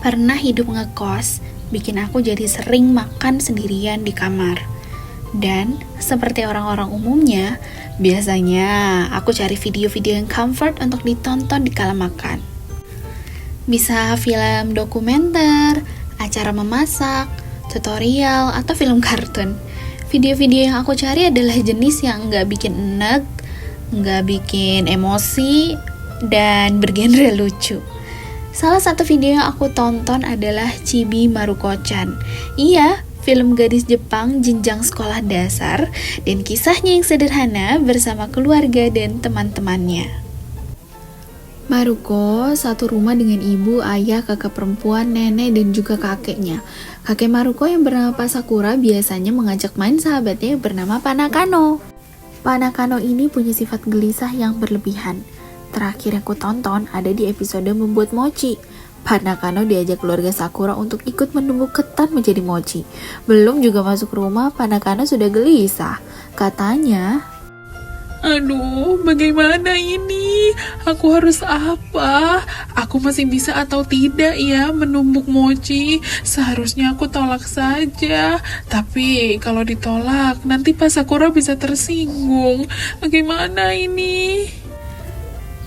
Pernah hidup ngekos, bikin aku jadi sering makan sendirian di kamar. Dan, seperti orang-orang umumnya, biasanya aku cari video-video yang comfort untuk ditonton di kala makan. Bisa film dokumenter, acara memasak, tutorial, atau film kartun. Video-video yang aku cari adalah jenis yang nggak bikin enek, nggak bikin emosi, dan bergenre lucu. Salah satu video yang aku tonton adalah Chibi Maruko-chan. Iya, film gadis Jepang jenjang sekolah dasar dan kisahnya yang sederhana bersama keluarga dan teman-temannya. Maruko satu rumah dengan ibu, ayah, kakak perempuan, nenek, dan juga kakeknya. Kakek Maruko yang bernama Pak Sakura biasanya mengajak main sahabatnya yang bernama Panakano. Panakano ini punya sifat gelisah yang berlebihan. Terakhir yang ku tonton ada di episode membuat mochi. Panakano diajak keluarga Sakura untuk ikut menumbuk ketan menjadi mochi. Belum juga masuk rumah, Panakano sudah gelisah. Katanya, "Aduh, bagaimana ini? Aku harus apa? Aku masih bisa atau tidak ya menumbuk mochi? Seharusnya aku tolak saja. Tapi kalau ditolak, nanti Pak Sakura bisa tersinggung. Bagaimana ini?"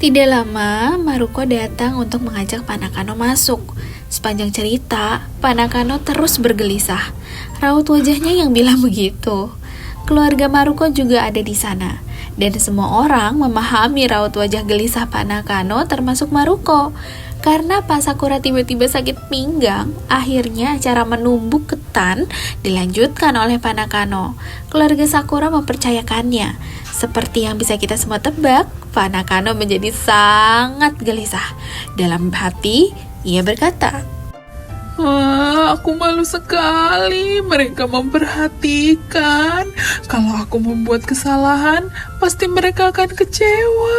tidak lama, Maruko datang untuk mengajak Panakano masuk. Sepanjang cerita, Panakano terus bergelisah. Raut wajahnya yang bilang begitu. Keluarga Maruko juga ada di sana. Dan semua orang memahami raut wajah gelisah Panakano termasuk Maruko. Karena Pak Sakura tiba-tiba sakit pinggang, akhirnya acara menumbuk ketan dilanjutkan oleh Panakano. Keluarga Sakura mempercayakannya. Seperti yang bisa kita semua tebak, Panakano menjadi sangat gelisah. Dalam hati, ia berkata, "Wah, aku malu sekali. Mereka memperhatikan. Kalau aku membuat kesalahan, pasti mereka akan kecewa."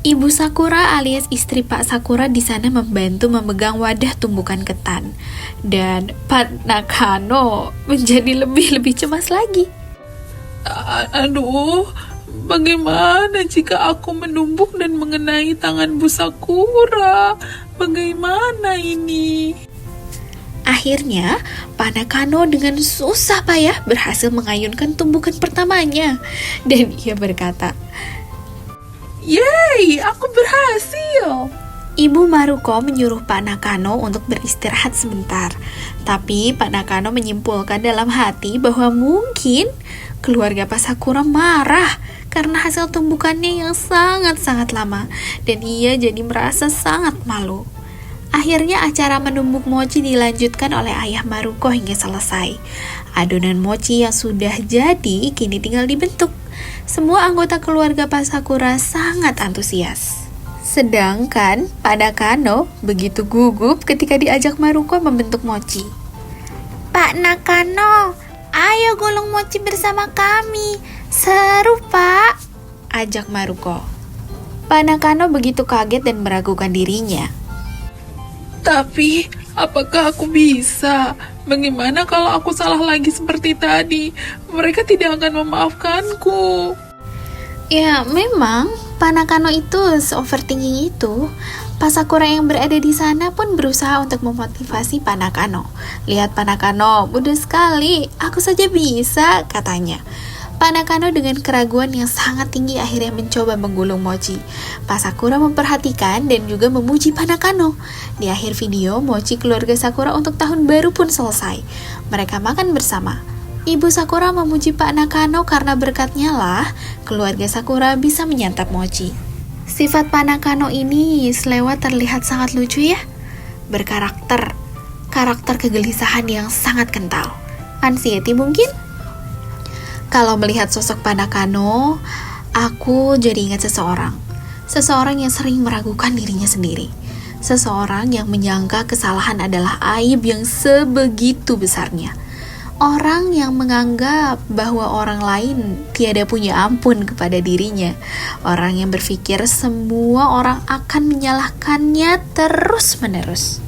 Ibu Sakura alias istri Pak Sakura di sana membantu memegang wadah tumbukan ketan. Dan Panakano menjadi lebih cemas lagi. Aduh, bagaimana jika aku menumbuk dan mengenai tangan Bu Sakura? Bagaimana ini? Akhirnya, Panakano dengan susah payah berhasil mengayunkan tumbukan pertamanya. Dan ia berkata, "Yeay, aku berhasil!" Ibu Maruko menyuruh Panakano untuk beristirahat sebentar. Tapi Panakano menyimpulkan dalam hati bahwa mungkin keluarga Pak Sakura marah karena hasil tumbukannya yang sangat-sangat lama. Dan ia jadi merasa sangat malu. Akhirnya acara menumbuk mochi dilanjutkan oleh ayah Maruko hingga selesai. Adonan mochi yang sudah jadi kini tinggal dibentuk. Semua anggota keluarga Pak Sakura sangat antusias. Sedangkan Panakano begitu gugup ketika diajak Maruko membentuk mochi. "Pak Nakano, ayo gulung mochi bersama kami. Seru, Pak," ajak Maruko. Panakano begitu kaget dan meragukan dirinya. Tapi, apakah aku bisa? Bagaimana kalau aku salah lagi seperti tadi? Mereka tidak akan memaafkanku. Ya, memang Panakano itu overthinking itu. Pak Sakura yang berada di sana pun berusaha untuk memotivasi Panakano. "Lihat Panakano, mudah sekali. Aku saja bisa," katanya. Panakano dengan keraguan yang sangat tinggi akhirnya mencoba menggulung mochi. Pak Sakura memperhatikan dan juga memuji Panakano. Di akhir video, mochi keluarga Sakura untuk tahun baru pun selesai. Mereka makan bersama. Ibu Sakura memuji Pak Nakano karena berkatnya lah keluarga Sakura bisa menyantap mochi. Sifat Panakano ini selewat terlihat sangat lucu ya. Berkarakter, karakter kegelisahan yang sangat kental. Anxiety mungkin? Kalau melihat sosok Panakano, aku jadi ingat seseorang. Seseorang yang sering meragukan dirinya sendiri. Seseorang yang menyangka kesalahan adalah aib yang sebegitu besarnya. Orang yang menganggap bahwa orang lain tiada punya ampun kepada dirinya. Orang yang berpikir semua orang akan menyalahkannya terus-menerus.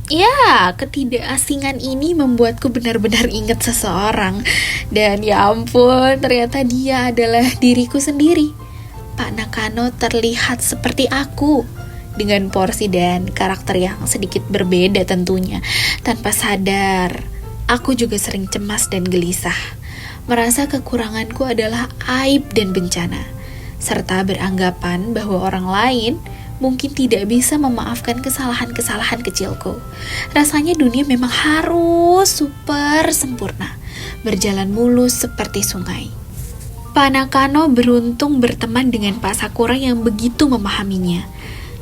Ya, ketidakasingan ini membuatku benar-benar ingat seseorang. Dan ya ampun, ternyata dia adalah diriku sendiri. Pak Nakano terlihat seperti aku. dengan porsi dan karakter yang sedikit berbeda tentunya. Tanpa sadar, aku juga sering cemas dan gelisah, merasa kekuranganku adalah aib dan bencana, serta beranggapan bahwa orang lain mungkin tidak bisa memaafkan kesalahan-kesalahan kecilku. Rasanya dunia memang harus super sempurna, berjalan mulus seperti sungai. Pak Nakano beruntung berteman dengan Pak Sakura yang begitu memahaminya,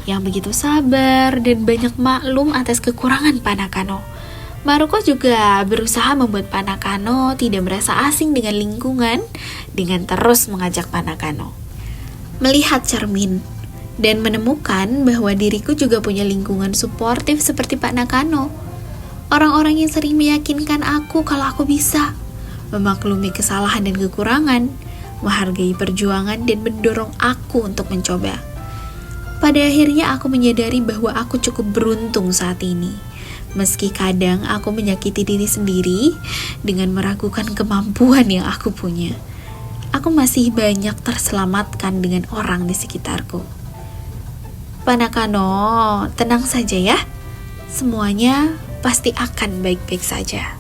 yang begitu sabar dan banyak maklum atas kekurangan Pak Nakano. Maruko juga berusaha membuat Pak Nakano tidak merasa asing dengan lingkungan dengan terus mengajak Pak Nakano melihat cermin dan menemukan bahwa diriku juga punya lingkungan suportif seperti Pak Nakano. Orang-orang yang sering meyakinkan aku kalau aku bisa memaklumi kesalahan dan kekurangan, menghargai perjuangan dan mendorong aku untuk mencoba. Pada akhirnya aku menyadari bahwa aku cukup beruntung saat ini. Meski kadang aku menyakiti diri sendiri dengan meragukan kemampuan yang aku punya, aku masih banyak terselamatkan dengan orang di sekitarku. Pak Nakano, tenang saja ya. Semuanya pasti akan baik-baik saja.